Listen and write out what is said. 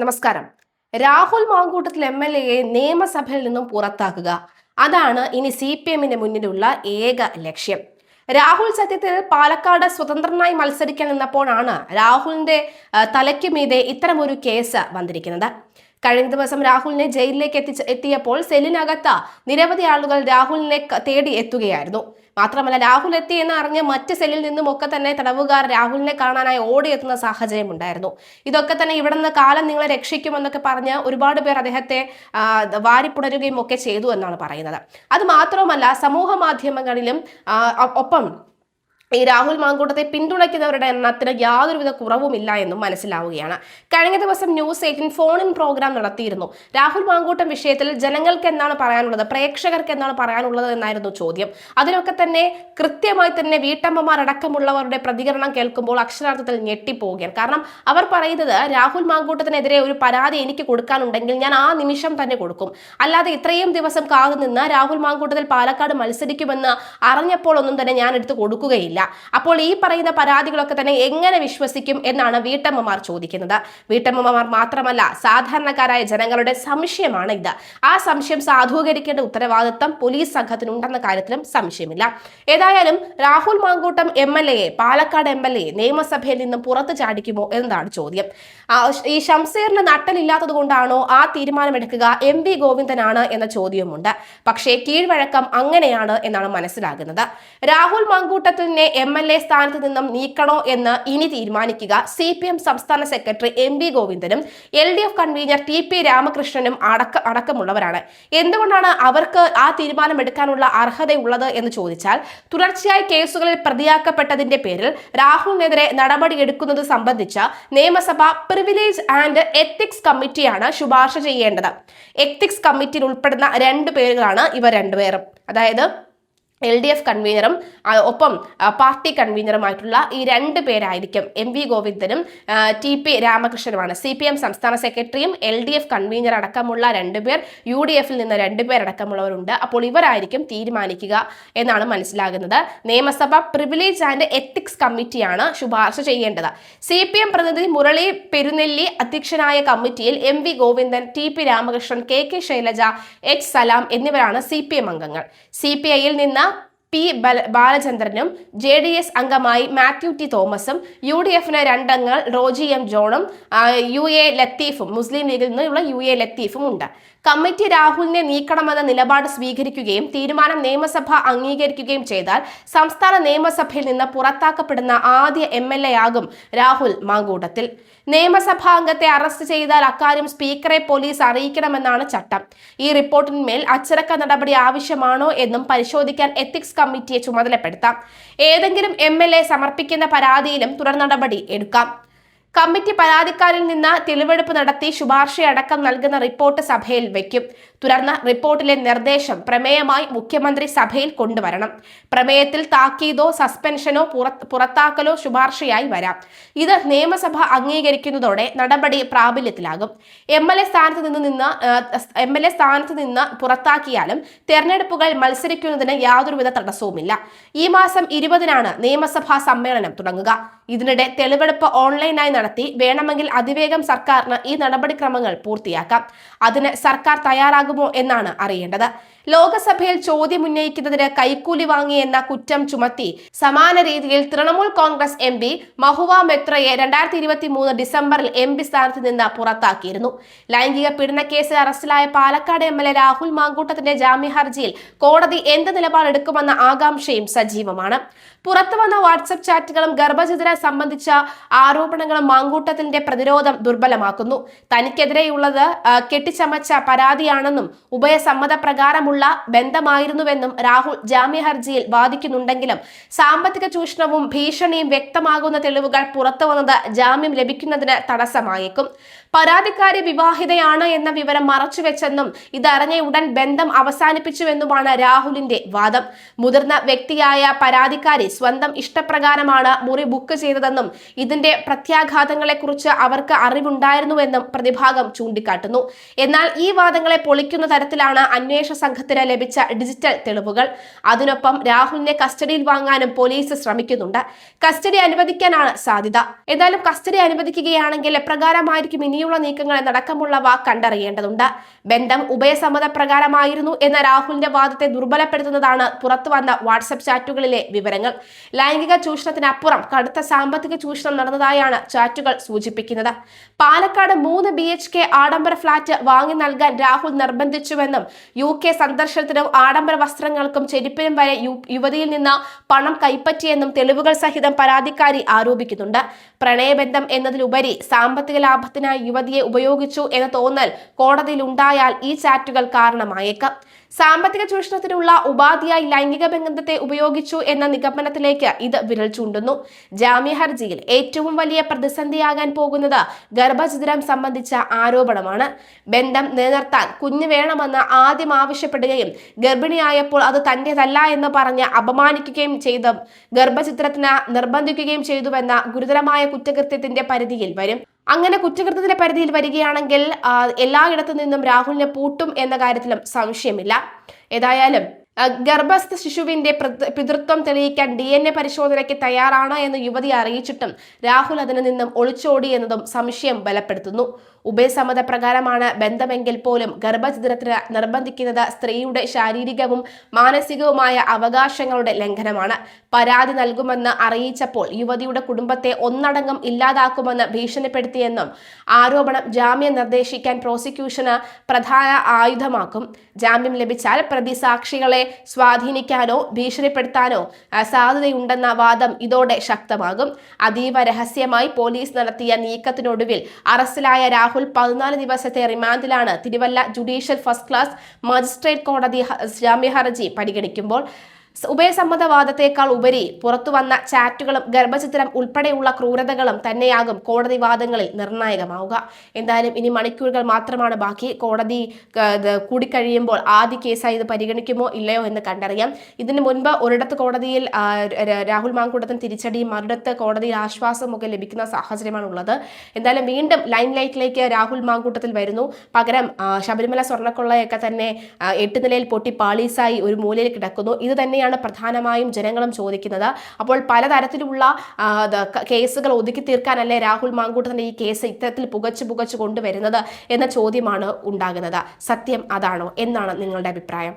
നമസ്കാരം. രാഹുൽ മാങ്കൂട്ടത്തിൽ MLA നിയമസഭയിൽ നിന്നും പുറത്താക്കുക, അതാണ് ഇനി CPM-ന്റെ മുന്നിലുള്ള ഏക ലക്ഷ്യം. രാഹുൽ സത്യത്തിൽ പാലക്കാട് സ്വതന്ത്രനായി മത്സരിക്കാൻ നിന്നപ്പോഴാണ് രാഹുലിന്റെ തലയ്ക്ക് മീതെ ഇത്തരമൊരു കേസ് വന്നിരിക്കുന്നത്. കഴിഞ്ഞ ദിവസം രാഹുലിനെ ജയിലിലേക്ക് എത്തിയപ്പോൾ സെല്ലിനകത്ത് നിരവധി ആളുകൾ രാഹുലിനെ തേടി എത്തുകയായിരുന്നു. മാത്രമല്ല, രാഹുൽ എത്തി എന്ന് അറിഞ്ഞ് മറ്റ് സെല്ലിൽ നിന്നും ഒക്കെ തന്നെ തടവുകാർ രാഹുലിനെ കാണാനായി ഓടിയെത്തുന്ന സാഹചര്യം ഉണ്ടായിരുന്നു. ഇതൊക്കെ തന്നെ ഇവിടെ നിന്ന് കാലം നിങ്ങളെ രക്ഷിക്കുമെന്നൊക്കെ പറഞ്ഞ് ഒരുപാട് പേർ അദ്ദേഹത്തെ വാരിപ്പുണരുകയും ഒക്കെ ചെയ്തു എന്നാണ് പറയുന്നത്. അത് മാത്രവുമല്ല, സമൂഹ മാധ്യമങ്ങളിലും ഒപ്പം ഈ രാഹുൽ മാങ്കൂട്ടത്തെ പിന്തുണയ്ക്കുന്നവരുടെ എണ്ണത്തിന് യാതൊരുവിധ കുറവുമില്ല എന്നും മനസ്സിലാവുകയാണ്. കഴിഞ്ഞ ദിവസം ന്യൂസ് 18 ഫോൺ-ഇൻ പ്രോഗ്രാം നടത്തിയിരുന്നു. രാഹുൽ മാങ്കൂട്ടം വിഷയത്തിൽ ജനങ്ങൾക്ക് എന്താണ് പറയാനുള്ളത്, പ്രേക്ഷകർക്ക് എന്താണ് പറയാനുള്ളത് എന്നായിരുന്നു ചോദ്യം. അതിനൊക്കെ തന്നെ കൃത്യമായി തന്നെ വീട്ടമ്മമാർ അടക്കമുള്ളവരുടെ പ്രതികരണം കേൾക്കുമ്പോൾ അക്ഷരാർത്ഥത്തിൽ ഞെട്ടിപ്പോവുകയാണ്. കാരണം അവർ പറയുന്നത്, രാഹുൽ മാങ്കൂട്ടത്തിനെതിരെ ഒരു പരാതി എനിക്ക് കൊടുക്കാനുണ്ടെങ്കിൽ ഞാൻ ആ നിമിഷം തന്നെ കൊടുക്കും, അല്ലാതെ ഇത്രയും ദിവസം കാത്തു നിന്ന് രാഹുൽ മാങ്കൂട്ടത്തിൽ പാലക്കാട് മത്സരിക്കുമെന്ന് അറിഞ്ഞപ്പോൾ ഒന്നും തന്നെ ഞാൻ എടുത്ത് കൊടുക്കുകയില്ല. അപ്പോൾ ഈ പറയുന്ന പരാതികളൊക്കെ തന്നെ എങ്ങനെ വിശ്വസിക്കും എന്നാണ് വീട്ടമ്മമാർ ചോദിക്കുന്നത്. വീട്ടമ്മമാർ മാത്രമല്ല, സാധാരണക്കാരായ ജനങ്ങളുടെ സംശയമാണ് ഇത്. ആ സംശയം സാധൂകരിക്കേണ്ട ഉത്തരവാദിത്തം പോലീസ് സംഘത്തിനുണ്ടെന്ന കാര്യത്തിലും സംശയമില്ല. ഏതായാലും രാഹുൽ മാങ്കൂട്ടം MLA, പാലക്കാട് MLA നിയമസഭയിൽ നിന്നും പുറത്തു ചാടിക്കുമോ എന്നതാണ് ചോദ്യം. ഈ ഷംസീറിന് നട്ടലില്ലാത്തത് കൊണ്ടാണോ ആ തീരുമാനമെടുക്കുക MV ഗോവിന്ദനാണ് എന്ന ചോദ്യവുമുണ്ട്. പക്ഷേ കീഴ്വഴക്കം അങ്ങനെയാണ് എന്നാണ് മനസ്സിലാകുന്നത്. രാഹുൽ മാങ്കൂട്ടത്തിനെ MLA സ്ഥാനത്ത് നിന്നും നീക്കണോ എന്ന് ഇനി തീരുമാനിക്കുക CPM സംസ്ഥാന secretary MV ഗോവിന്ദനും LDF convener TP രാമകൃഷ്ണനും അടക്കമുള്ളവരാണ്. എന്തുകൊണ്ടാണ് അവർക്ക് ആ തീരുമാനം എടുക്കാനുള്ള അർഹതയുള്ളത് എന്ന് ചോദിച്ചാൽ, തുടർച്ചയായി കേസുകളിൽ പ്രതിയാക്കപ്പെട്ടതിന്റെ പേരിൽ രാഹുലിനെതിരെ നടപടിയെടുക്കുന്നത് സംബന്ധിച്ച നിയമസഭ പ്രിവിലേജ് ആൻഡ് എത്തിക്സ് കമ്മിറ്റിയാണ് ശുപാർശ ചെയ്യേണ്ടത്. എത്തിക്സ് കമ്മിറ്റിയിൽ ഉൾപ്പെടുന്ന 2 പേരുകളാണ് ഇവർ രണ്ടുപേരും. അതായത് LDF കൺവീനറും ഒപ്പം പാർട്ടി കൺവീനറുമായിട്ടുള്ള ഈ 2 പേരായിരിക്കും MV ഗോവിന്ദനും TP രാമകൃഷ്ണനുമാണ്. CPM സംസ്ഥാന സെക്രട്ടറിയും LDF കൺവീനർ അടക്കമുള്ള 2 പേർ, UDF-ൽ നിന്ന് 2 പേർ അടക്കമുള്ളവരുണ്ട്. അപ്പോൾ ഇവരായിരിക്കും തീരുമാനിക്കുക എന്നാണ് മനസ്സിലാകുന്നത്. നിയമസഭ പ്രിവിലേജ് ആൻഡ് എത്തിക്സ് കമ്മിറ്റിയാണ് ശുപാർശ ചെയ്യേണ്ടത്. CPM പ്രതിനിധി മുരളി പെരുന്നെല്ലി അധ്യക്ഷനായ കമ്മിറ്റിയിൽ MV Govindan, TP Ramakrishnan, KK Shailaja, H സലാം എന്നിവരാണ് CPM അംഗങ്ങൾ. CPI-ൽ നിന്ന് P ബാലചന്ദ്രനും JDS അംഗമായി മാത്യു T തോമസും, UDF-ന് 2 അംഗങ്ങൾ റോജി M ജോണും UA ലത്തീഫും, മുസ്ലിം ലീഗിൽ നിന്നുള്ള UA ലത്തീഫും ഉണ്ട്. കമ്മിറ്റി രാഹുലിനെ നീക്കണമെന്ന നിലപാട് സ്വീകരിക്കുകയും തീരുമാനം നിയമസഭ അംഗീകരിക്കുകയും ചെയ്താൽ സംസ്ഥാന നിയമസഭയിൽ നിന്ന് പുറത്താക്കപ്പെടുന്ന ആദ്യ MLA ആകും രാഹുൽ മാങ്കൂട്ടത്തിൽ. നിയമസഭാ അംഗത്തെ അറസ്റ്റ് ചെയ്താൽ അക്കാര്യം സ്പീക്കറെ പോലീസ് അറിയിക്കണമെന്നാണ് ചട്ടം. ഈ റിപ്പോർട്ടിന്മേൽ അച്ചടക്ക നടപടി ആവശ്യമാണോ എന്നും പരിശോധിക്കാൻ എത്തിക്സ് കമ്മിറ്റിയെ ചുമതലപ്പെടുത്താം. ഏതെങ്കിലും MLA സമർപ്പിക്കുന്ന പരാതിയിലും തുടർ നടപടി എടുക്കാം. കമ്മിറ്റി പരാതിക്കാരിൽ നിന്ന് തെളിവെടുപ്പ് നടത്തി ശുപാർശയടക്കം നൽകുന്ന റിപ്പോർട്ട് സഭയിൽ വയ്ക്കും. തുടർന്ന് റിപ്പോർട്ടിലെ നിർദ്ദേശം പ്രമേയമായി മുഖ്യമന്ത്രി സഭയിൽ കൊണ്ടുവരണം. പ്രമേയത്തിൽ താക്കീതോ സസ്പെൻഷനോ പുറത്താക്കലോ ശുപാർശയായി വരാം. ഇത് നിയമസഭ അംഗീകരിക്കുന്നതോടെ നടപടി പ്രാബല്യത്തിലാകും. MLA സ്ഥാനത്ത് നിന്ന് പുറത്താക്കിയാലും തെരഞ്ഞെടുപ്പുകൾ മത്സരിക്കുന്നതിന് യാതൊരുവിധ തടസ്സവുമില്ല. ഈ മാസം 20-നാണ് നിയമസഭാ സമ്മേളനം തുടങ്ങുക. ഇതിനിടെ തെളിവെടുപ്പ് ഓൺലൈനായി നടത്തി വേണമെങ്കിൽ അതിവേഗം സർക്കാരിന് ഈ നടപടിക്രമങ്ങൾ പൂർത്തിയാക്കാം. അതിന് സർക്കാർ തയ്യാറാകുമോ എന്നാണ് അറിയേണ്ടത്. ലോകസഭയിൽ ചോദ്യം ഉന്നയിക്കുന്നതിന് കൈക്കൂലി വാങ്ങിയെന്ന കുറ്റം ചുമത്തി സമാന രീതിയിൽ തൃണമൂൽ കോൺഗ്രസ് MP മഹുവ മെത്രയെ 2023 ഡിസംബറിൽ MP സ്ഥാനത്ത് നിന്ന് പുറത്താക്കിയിരുന്നു. ലൈംഗിക പീഡന കേസിൽ അറസ്റ്റിലായ പാലക്കാട് MLA രാഹുൽ മാങ്കൂട്ടത്തിന്റെ ജാമ്യ ഹർജിയിൽ കോടതി എന്ത് നിലപാടെടുക്കുമെന്ന ആകാംക്ഷയും സജീവമാണ്. പുറത്തുവന്ന വാട്സ്ആപ്പ് ചാറ്റുകളും ഗർഭചിത്രം സംബന്ധിച്ച ആരോപണങ്ങളും മാങ്കൂട്ടത്തിന്റെ പ്രതിരോധം ദുർബലമാക്കുന്നു. തനിക്കെതിരെയുള്ളത് കെട്ടിച്ചമച്ച പരാതിയാണെന്നും ഉഭയസമ്മതപ്രകാരമുള്ള ബന്ധമായിരുന്നുവെന്നും രാഹുൽ ജാമ്യ ഹർജിയിൽ വാദിക്കുന്നുണ്ടെങ്കിലും സാമ്പത്തിക ചൂഷണവും ഭീഷണിയും വ്യക്തമാകുന്ന തെളിവുകൾ പുറത്തുവന്നത് ജാമ്യം ലഭിക്കുന്നതിന് തടസ്സമായേക്കും. പരാതിക്കാരി വിവാഹിതയാണ് എന്ന വിവരം മറച്ചുവെച്ചെന്നും ഇതറിഞ്ഞ ഉടൻ ബന്ധം അവസാനിപ്പിച്ചുവെന്നുമാണ് രാഹുലിന്റെ വാദം. മുതിർന്ന വ്യക്തിയായ പരാതിക്കാരി സ്വന്തം ഇഷ്ടപ്രകാരമാണ് മുറി ബുക്ക് ചെയ്തതെന്നും ഇതിന്റെ പ്രത്യാഘാതങ്ങളെക്കുറിച്ച് അവർക്ക് അറിവുണ്ടായിരുന്നുവെന്നും പ്രതിഭാഗം ചൂണ്ടിക്കാട്ടുന്നു. എന്നാൽ ഈ വാദങ്ങളെ പൊളിക്കുന്ന തരത്തിലാണ് അന്വേഷണ സംഘത്തിന് ലഭിച്ച ഡിജിറ്റൽ തെളിവുകൾ. അതിനൊപ്പം രാഹുലിനെ കസ്റ്റഡിയിൽ വാങ്ങാനും പോലീസ് ശ്രമിക്കുന്നുണ്ട്. കസ്റ്റഡി അനുവദിക്കാനാണ് സാധ്യത. ഏതായാലും കസ്റ്റഡി അനുവദിക്കുകയാണെങ്കിൽ എപ്രകാരമായിരിക്കും ഇനി ഇനിയുള്ള നീക്കങ്ങൾ എന്നടക്കമുള്ളവ കണ്ടറിയേണ്ടതുണ്ട്. ബന്ധം ഉഭയസമ്മതപ്രകാരമായിരുന്നു എന്ന രാഹുലിന്റെ വാദത്തെ ദുർബലപ്പെടുത്തുന്നതാണ് പുറത്തുവന്ന വാട്സപ്പ് ചാറ്റുകളിലെ വിവരങ്ങൾ. ലൈംഗിക ചൂഷണത്തിനപ്പുറം കടുത്ത സാമ്പത്തിക ചൂഷണം നടന്നതായാണ് ചാറ്റുകൾ സൂചിപ്പിക്കുന്നത്. പാലക്കാട് 3 BHK ആഡംബര ഫ്ളാറ്റ് വാങ്ങി നൽകാൻ രാഹുൽ നിർബന്ധിച്ചുവെന്നും UK സന്ദർശനത്തിനും ആഡംബര വസ്ത്രങ്ങൾക്കും ചെരുപ്പിനും വരെ യുവതിയിൽ നിന്ന് പണം കൈപ്പറ്റിയെന്നും തെളിവുകൾ സഹിതം പരാതിക്കാരി ആരോപിക്കുന്നുണ്ട്. പ്രണയബന്ധം എന്നതിലുപരി സാമ്പത്തിക ലാഭത്തിനായി യുവതിയെ ഉപയോഗിച്ചു എന്ന തോന്നൽ കോടതിയിൽ ഉണ്ടായാൽ ഈ ചാറ്റുകൾ കാരണമായേക്കാം. സാമ്പത്തിക ചൂഷണത്തിനുള്ള ഉപാധിയായി ലൈംഗിക ബന്ധത്തെ ഉപയോഗിച്ചു എന്ന നിഗമനത്തിലേക്ക് ഇത് വിരൽ ചൂണ്ടുന്നു. ജാമ്യ ഹർജിയിൽ ഏറ്റവും വലിയ പ്രതിസന്ധിയാകാൻ പോകുന്നത് ഗർഭഛിദ്രം സംബന്ധിച്ച ആരോപണമാണ്. ബന്ധം നിലനിർത്താൻ കുഞ്ഞ് വേണമെന്ന് ആദ്യം ആവശ്യപ്പെടുകയും ഗർഭിണിയായപ്പോൾ അത് തന്റേതല്ല എന്ന് പറഞ്ഞ് അപമാനിക്കുകയും ചെയ്ത് ഗർഭഛിദ്രത്തിന് നിർബന്ധിക്കുകയും ചെയ്തുവെന്ന ഗുരുതരമായ കുറ്റകൃത്യത്തിന്റെ പരിധിയിൽ വരും. അങ്ങനെ കുറ്റകൃത്യത്തിന്റെ പരിധിയിൽ വരികയാണെങ്കിൽ എല്ലായിടത്തു നിന്നും രാഹുലിനെ പൂട്ടും എന്ന കാര്യത്തിലും സംശയമില്ല. ഏതായാലും ഗർഭസ്ഥ ശിശുവിന്റെ പിതൃത്വം തെളിയിക്കാൻ DNA പരിശോധനയ്ക്ക് തയ്യാറാണ് എന്ന് യുവതി അറിയിച്ചിട്ടും രാഹുൽ അതിൽ നിന്നും ഒളിച്ചോടി എന്നതും സംശയം ബലപ്പെടുത്തുന്നു. ഉഭയസമ്മത പ്രകാരമാണ് ബന്ധമെങ്കിൽ പോലും ഗർഭഛിദ്രത്തിന് നിർബന്ധിക്കുന്നത് സ്ത്രീയുടെ ശാരീരികവും മാനസികവുമായ അവകാശങ്ങളുടെ ലംഘനമാണ്. പരാതി നൽകുമെന്ന് അറിയിച്ചപ്പോൾ യുവതിയുടെ കുടുംബത്തെ ഒന്നടങ്കം ഇല്ലാതാക്കുമെന്ന് ഭീഷണിപ്പെടുത്തിയെന്നും ആരോപണം ജാമ്യം നിർദ്ദേശിക്കാൻ പ്രോസിക്യൂഷന് പ്രധാന ആയുധമാക്കും. ജാമ്യം ലഭിച്ചാൽ പ്രതി സാക്ഷികളെ സ്വാധീനിക്കാനോ ഭീഷണിപ്പെടുത്താനോ സാധ്യതയുണ്ടെന്ന വാദം ഇതോടെ ശക്തമാകും. അതീവ രഹസ്യമായി പോലീസ് നടത്തിയ നീക്കത്തിനൊടുവിൽ അറസ്റ്റിലായ രാഹുൽ 14 ദിവസത്തെ റിമാൻഡിലാണ്. Thiruvalla judicial first class magistrate കോടതി ജാമ്യ ഹർജി പരിഗണിക്കുമ്പോൾ ഉഭയസമ്മതവാദത്തെക്കാൾ ഉപരി പുറത്തുവന്ന ചാറ്റുകളും ഗർഭഛിദ്രം ഉൾപ്പെടെയുള്ള ക്രൂരതകളും തന്നെയാകും കോടതി വാദങ്ങളിൽ നിർണായകമാവുക. എന്തായാലും ഇനി മണിക്കൂറുകൾ മാത്രമാണ് ബാക്കി. കോടതി കൂടിക്കഴിയുമ്പോൾ ആദ്യ കേസായി ഇത് പരിഗണിക്കുമോ ഇല്ലയോ എന്ന് കണ്ടറിയാം. ഇതിനു മുൻപ് ഒരിടത്ത് കോടതിയിൽ രാഹുൽ മാങ്കൂട്ടത്തിന് തിരിച്ചടിയും മറിടത്ത് കോടതിയിൽ ആശ്വാസവും ഒക്കെ ലഭിക്കുന്ന സാഹചര്യമാണ് ഉള്ളത്. എന്തായാലും വീണ്ടും ലൈം ലൈറ്റിലേക്ക് രാഹുൽ മാങ്കൂട്ടത്തിൽ വരുന്നു. പകരം ശബരിമല സ്വർണ്ണക്കൊള്ളയൊക്കെ തന്നെ 8 നിലയിൽ പൊട്ടി പാളീസായി ഒരു മൂലയിൽ കിടക്കുന്നു. ഇത് തന്നെയാണ് പ്രധാനമായും ജനങ്ങളും ചോദിക്കുന്നത്. അപ്പോൾ പലതരത്തിലുള്ള കേസുകൾ ഒതുക്കി തീർക്കാനല്ലേ രാഹുൽ മാങ്കൂട്ടത്തിന്റെ ഈ കേസ് ഇത്തരത്തിൽ പുകച്ചു കൊണ്ടുവരുന്നത് എന്ന ചോദ്യമാണ് ഉണ്ടാകുന്നത്. സത്യം അതാണോ എന്നാണ് നിങ്ങളുടെ അഭിപ്രായം?